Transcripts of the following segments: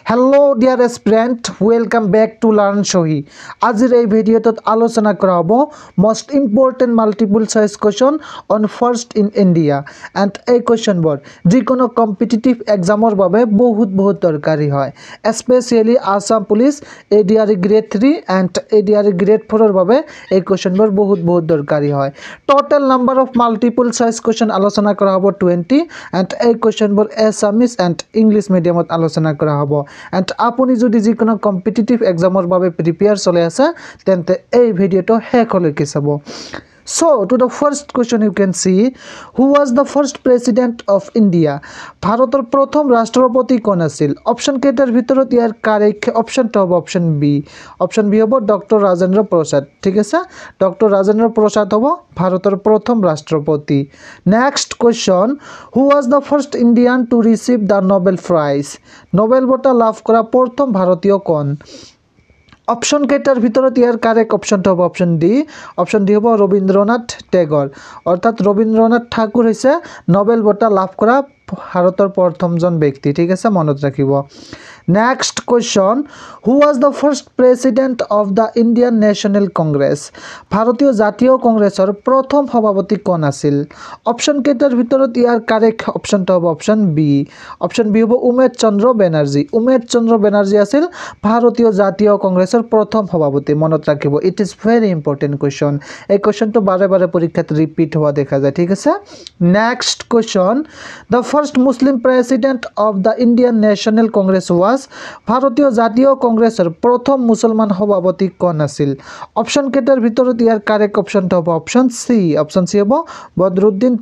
Hello dear aspirant welcome back to learn शही आजिर এই ভিডিওত আলোচনা কৰা হ'ব most important multiple choice question on first in India and এই কোৱেশ্চনবোৰ যিকোনো কম্পিটিটিভ এক্সামৰ বাবে বহুত দৰকাৰী হয় specially Assam police ADRE grade 3 and ADRE grade 4 ৰ বাবে এই কোৱেশ্চনবোৰ বহুত দৰকাৰী হয় total number of multiple choice question আলোচনা কৰা হ'ব 20 এন্ড এই কোৱেশ্চনবোৰ এছামিজ এন্ড ইংলিশ মিডিয়ামত আলোচনা কৰা হ'ব and আপনি যদি যিকোনো কম্পিটিটিভ এক্সামৰ বাবে প্ৰিপেয়াৰ চলে আছে তেন্তে এই ভিডিওটো হেকলৈকে চাব So to the first question you can see who was the first president of India ভাৰতৰ প্ৰথম ৰাষ্ট্ৰপতি কোন আছিল অপচন কেটাৰ ভিতৰত ইয়াৰ কাৰেক্ট অপচনটো হ'ব অপচন বি হ'ব ডক্টৰ ৰাজেন্দ্ৰ প্ৰসাদ ঠিক আছে ডক্টৰ ৰাজেন্দ্ৰ প্ৰসাদ হ'ব ভাৰতৰ প্ৰথম ৰাষ্ট্ৰপতি next question who was the first Indian to receive the Nobel Prize Nobel বঁটা লাভ কৰা প্ৰথম ভাৰতীয় কোন অপশন কেটাৰ ভিতৰত ইয়াৰ কাৰেক্ট অপশনটো হ'ব অপশন ডি হ'ব ৰবীন্দ্ৰনাথ টেগৰ অৰ্থাৎ ৰবীন্দ্ৰনাথ ঠাকুৰ হৈছে নোবেল বঁটা লাভ কৰা ভাৰতৰ প্ৰথমজন ব্যক্তি ঠিক আছে মনত ৰাখিব next question who was the first president of the Indian National Congress ভাৰতীয় জাতীয় কংগ্ৰেছৰ প্ৰথম সভাপতি কোন আছিল অপশন কেটাৰ ভিতৰত ইয়াৰ কাৰেক্ট অপশনটো হ'ব অপশন বি হ'ব উমেশ চন্দ্ৰ বেনাৰ্জী আছিল ভাৰতীয় জাতীয় কংগ্ৰেছৰ প্ৰথম সভাপতি মনত ৰাখিব it is very important question এই কোৱেশ্চনটো বাৰে ৰিপিট ৰিপিট হোৱা দেখা যায় ঠিক আছে next question the first Muslim president of the Indian National Congress was ভাৰতীয় জাতীয় কংগ্ৰেছৰ প্ৰথম মুছলমান সভাপতি কোন আছিল অপশন কেটাৰ ভিতৰত ইয়াৰ কাৰেক্ট অপশনটো হ'ব অপশন সি হ'ব বদৰুদ্দিন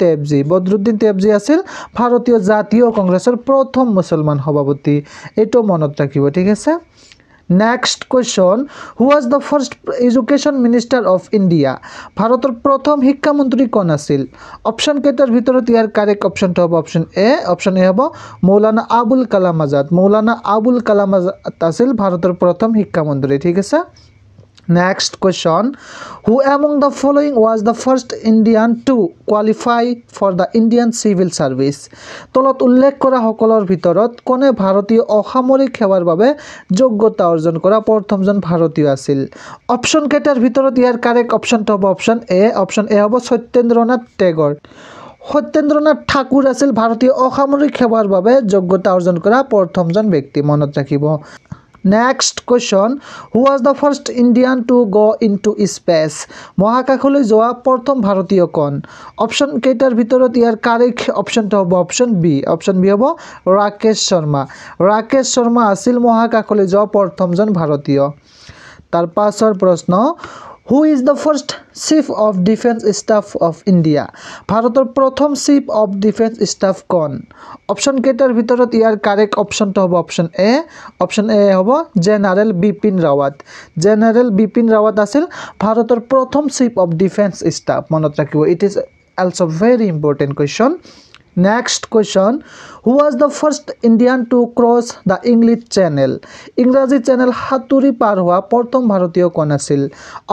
তেবজি আছিল ভাৰতীয় জাতীয় কংগ্ৰেছৰ প্ৰথম মুছলমান সভাপতি এটো মনত ৰাখিব ঠিক আছে Next question who was the first education minister of India ভাৰতৰ প্ৰথম শিক্ষা মন্ত্ৰী কোন আছিল অপশন কেটাৰ ভিতৰত ইয়াৰ কাৰেক্ট অপশনটো হ'ব অপশন এ হ'ব মৌলানা আবুল কালাম আজাদ আছিল ভাৰতৰ প্ৰথম শিক্ষা মন্ত্ৰী ঠিক আছে Next question who among the following was the first Indian to qualify for the Indian civil service তলত উল্লেখ কৰা সকলৰ ভিতৰত কোনে ভাৰতীয় অসামৰিক সেৱাৰ বাবে যোগ্যতা অৰ্জন কৰা প্ৰথমজন ভাৰতীয় আছিল অপশন কেটাৰ ভিতৰত ইয়াৰ কাৰেক্ট অপশনটো হ'ব অপশন এ হ'ব সত্যেন্দ্ৰনাথ ঠাকুৰ আছিল ভাৰতীয় অসামৰিক সেৱাৰ বাবে যোগ্যতা অৰ্জন কৰা প্ৰথমজন ব্যক্তি মনত ৰাখিব Next question who was the first Indian to go into space মহাকাশলৈ যোৱা প্ৰথম ভাৰতীয় কোন অপশন কেটাৰ ভিতৰত ইয়াৰ কাৰেক্ট অপশনটো হ'ব অপশন বি হ'ব ৰাকেশ শৰ্মা আছিল মহাকাশলৈ যোৱা প্ৰথমজন ভাৰতীয় তাৰ পাছৰ প্ৰশ্ন Who is the first Chief of Defense Staff of India? ভাৰতৰ প্ৰথম Chief of Defense Staff কোন অপশন কেটাৰ ভিতৰত ইয়াৰ কাৰেক্ট অপশনটো হ'ব অপশন এ হ'ব জেনাৰেল বিপিন ৰাৱাত আছিল ভাৰতৰ প্ৰথম Chief of Defense Staff মনত ৰাখিব it is also very important question Next question who was the first Indian to cross the English Channel ইংৰাজী চেনেল হাতুৰি পাৰ হোৱা প্ৰথম ভাৰতীয় কোন আছিল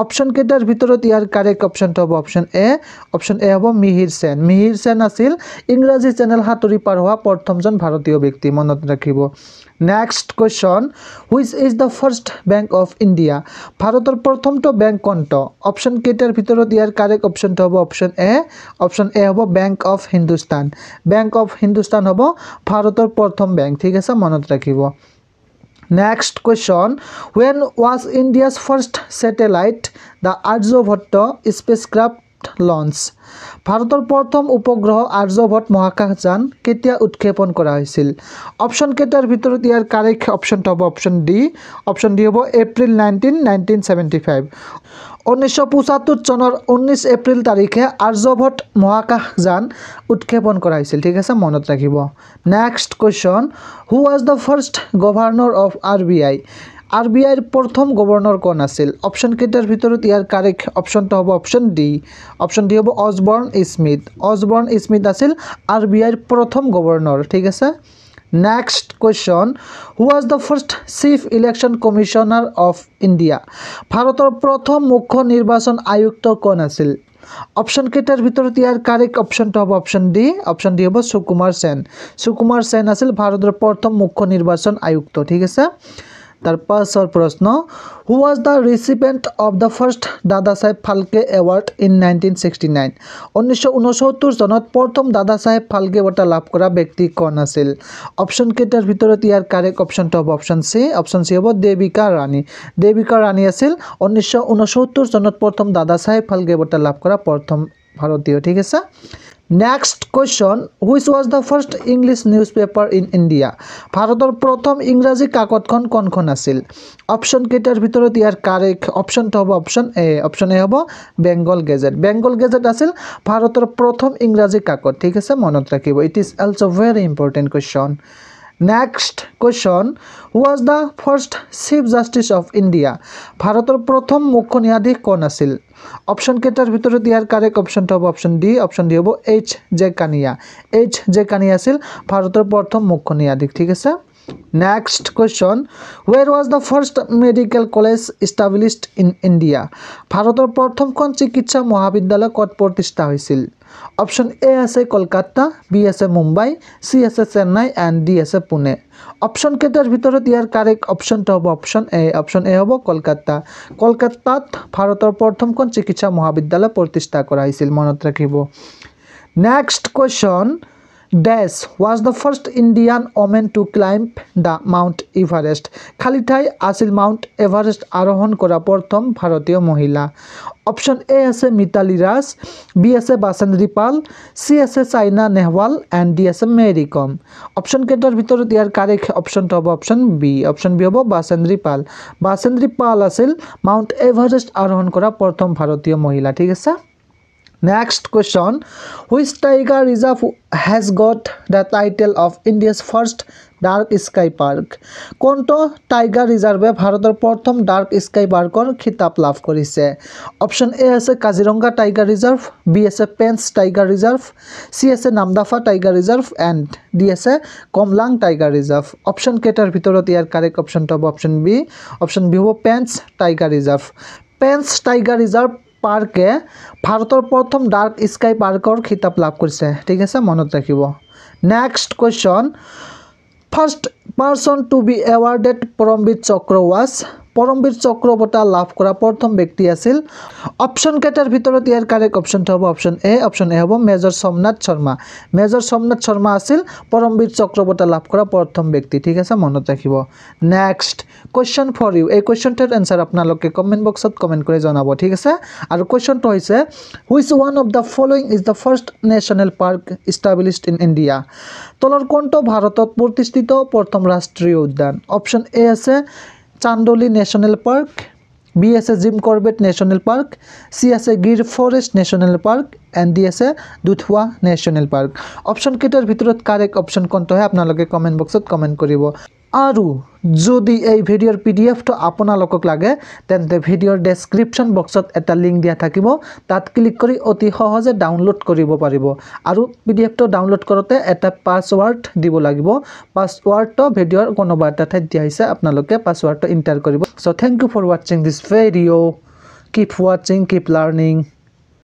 অপশন কেটাৰ ভিতৰত ইয়াৰ কাৰেক্ট অপশনটো হ'ব অপশন এ হ'ব মিহিৰ সেন আছিল ইংৰাজী চেনেল হাতুৰি পাৰ হোৱা প্ৰথমজন ভাৰতীয় ব্যক্তি মনত ৰাখিব Next question which is the first bank of India ভাৰতৰ প্ৰথমটো বেংক কোনটো অপশন কেটাৰ ভিতৰত ইয়াৰ কাৰেক্ট অপশনটো হ'ব অপশন এ হ'ব বেংক অফ হিন্দুস্তান হ'ব ভাৰতৰ প্ৰথম বেংক ঠিক আছে মনত ৰাখিব Next question when was India's first satellite the Aryabhatta spacecraft launch ভাৰতৰ প্ৰথম উপগ্ৰহ আৰ্যভট্ট মহাকাশযান কেতিয়া উৎক্ষেপণ কৰা হৈছিল অপশন কেটাৰ ভিতৰত ইয়াৰ কাৰেক্ট অপশনটো হ'ব অপশন ডি হ'ব এপ্ৰিল 1975 1975 চনৰ 19 এপ্ৰিল তাৰিখে আৰ্যভট্ট মহাকাশযান উৎক্ষেপণ কৰা হৈছিল ঠিক আছে মনত ৰাখিব next question who was the first governor of RBI প্ৰথম গভৰ্ণৰ কোন আছিল অপশন কেটাৰ ভিতৰত ইয়াৰ কাৰেক্ট অপশনটো হ'ব অপশন ডি হ'ব অজবৰ্ণ স্মিথ আছিল RBI প্ৰথম গভৰ্ণৰ ঠিক আছে next question who was the first chief election commissioner of India ভাৰতৰ প্ৰথম মুখ্য নিৰ্বাচন আয়ুক্ত কোন আছিল অপশন কেইটাৰ ভিতৰত ইয়াৰ কাৰেক্ট অপশনটো হ'ব অপশন ডি হ'ব সুকুমাৰ সেন। সুকুমাৰ সেন আছিল ভাৰতৰ প্ৰথম মুখ্য নিৰ্বাচন আয়ুক্ত, ঠিক আছে। তাৰ পাছৰ প্ৰশ্ন, who was the recipient of the first দাদা চাহেব ফাল্কে এৱাৰ্ড ইন 1969? 1969 চনত প্ৰথম দাদা চাহেব ফাল্কে বঁটা লাভ কৰা ব্যক্তি কোন আছিল? অপশন কেইটাৰ ভিতৰত ইয়াৰ কাৰেক্ট অপশনটো হ'ব অপশন চি হ'ব দেবিকা ৰাণী। দেবিকা ৰাণী আছিল 1969 চনত প্ৰথম দাদা চাহেব ফাল্কে বঁটা লাভ কৰা প্ৰথম ভাৰতীয়, ঠিক আছে। Next question, which was the first English news paper in India? ভাৰতৰ প্ৰথম ইংৰাজী কাকতখন কোনখন আছিল? অপশন কেইটাৰ ভিতৰত ইয়াৰ কাৰেক্ট অপশনটো হ'ব অপশন এ হ'ব বেংগল গেজেট। বেংগল গেজেট আছিল ভাৰতৰ প্ৰথম ইংৰাজী কাকত, ঠিক আছে, মনত ৰাখিব। It is also' very important question. Next question, who was the first chief justice of India? ভাৰতৰ প্ৰথম মুখ্য ন্যায়াধীশ কোন আছিল? অপশন কেইটাৰ ভিতৰত ইয়াৰ কাৰেক্ট অপশনটো হ'ব অপশন ডি হ'ব H J Kania. H J Kania আছিল ভাৰতৰ প্ৰথম মুখ্য ন্যায়াধীশ, ঠিক আছে। Next question, where was the first medical college established in India? ভাৰতৰ প্ৰথমখন চিকিৎসা মহাবিদ্যালয় ক'ত প্ৰতিষ্ঠা হৈছিল? অপশন এ আছে কলকাতা, বি আছে মুম্বাই, চি আছে চেন্নাই এণ্ড ডি আছে পুনে। অপশন কেইটাৰ ভিতৰত ইয়াৰ কাৰেক্ট অপশনটো হ'ব অপশন এ হ'ব কলকাতা। কলকাতাত ভাৰতৰ প্ৰথমখন চিকিৎসা মহাবিদ্যালয় প্ৰতিষ্ঠা কৰা হৈছিল, মনত ৰাখিব। Next question, does was the first Indian woman to climb the Mount Everest? খালী ঠাই আছিল মাউণ্ট এভাৰেষ্ট আৰোহণ কৰা প্ৰথম ভাৰতীয় মহিলা। অপশন এ আছে মিতালী ৰাজ, বি আছে বাসেন্দ্ৰী পাল, চি আছে চাইনা নেহৱাল এণ্ড ডি আছে মেৰী কম। অপশন কেইটাৰ ভিতৰত ইয়াৰ কাৰেক্ট অপশনটো হ'ব অপশন বি হ'ব বাসেন্দ্ৰী পাল। বাসেন্দ্ৰী পাল আছিল মাউণ্ট এভাৰেষ্ট আৰোহণ কৰা প্ৰথম ভাৰতীয় মহিলা, ঠিক আছে। Next question, which tiger reserve has got the title of India's first dark sky park? কোনটো টাইগাৰ ৰিজাৰ্ভে ভাৰতৰ প্ৰথম ডাৰ্ক স্কাই পাৰ্কৰ খিতাপ লাভ কৰিছে? অপশন এ আছে কাজিৰঙা টাইগাৰ ৰিজাৰ্ভ, বি আছে পেঞ্চ টাইগাৰ ৰিজাৰ্ভ, চি আছে Namdapha tiger reserve and D আছে কমলাং টাইগাৰ ৰিজাৰ্ভ। অপশন কেইটাৰ ভিতৰত ইয়াৰ কাৰেক্ট অপশনটো হ'ব অপশন বি হ'ব Pench tiger reserve. Pench tiger reserve পাৰ্কে ভাৰতৰ প্ৰথম ডাৰ্ক স্কাই পাৰ্কৰ খিতাপ লাভ কৰিছে, ঠিক আছে, মনত ৰাখিব। Next question, first person to be awarded Param Vir Chakra was? Param Vir চক্ৰ বঁটা লাভ কৰা প্ৰথম ব্যক্তি আছিল? অপশন কেইটাৰ ভিতৰত ইয়াৰ কাৰেক্ট অপশনটো হ'ব অপশন এ হ'ব মেজৰ সোমনাথ শৰ্মা। মেজৰ সোমনাথ শৰ্মা আছিল পৰমবীৰ চক্ৰ বঁটা লাভ কৰা প্ৰথম ব্যক্তি, ঠিক আছে, মনত ৰাখিব। নেক্সট কুৱেশ্যন ফৰ ইউ, এই কুৱেশ্যনটোৰ এনচাৰ আপোনালোকে কমেণ্ট বক্সত কমেণ্ট কৰি জনাব, ঠিক আছে। আৰু কুৱেশ্যনটো হৈছে, which one of the following is the first national park established in India? তলৰ কোনটো ভাৰতত প্ৰতিষ্ঠিত প্ৰথম ৰাষ্ট্ৰীয় উদ্যান? অপশন এ আছে চান্দোলী নেশ্যনেল পাৰ্ক, বি আছে Jim Corbett national park, C আছে Gir forest national park and D আছে দুধৱা নেশ্যনেল পাৰ্ক। অপশন কেইটাৰ ভিতৰত কাৰেক্ট অপশন কোনটো হয় আপোনালোকে কমেণ্ট বক্সত কমেণ্ট কৰিব। আৰু যদি এই ভিডিঅ'ৰ পিডিএফটো আপোনালোকক লাগে তেন্তে ভিডিঅ'ৰ ডেছক্ৰিপশ্যন বক্সত এটা লিংক দিয়া থাকিব, তাত ক্লিক কৰি অতি সহজে ডাউনলোড কৰিব পাৰিব। আৰু পিডিএফটো ডাউনলোড কৰোঁতে এটা পাছৱাৰ্ড দিব লাগিব। পাছৱাৰ্ডটো ভিডিঅ'ৰ কোনোবা এটা ঠাইত দিয়া হৈছে, আপোনালোকে পাছৱাৰ্ডটো এণ্টাৰ কৰিব। চ' থেংক ইউ ফৰ ৱাচিং দিছ ভিডিঅ'। কিপ ৱাচিং, কিপ লাৰ্ণিং।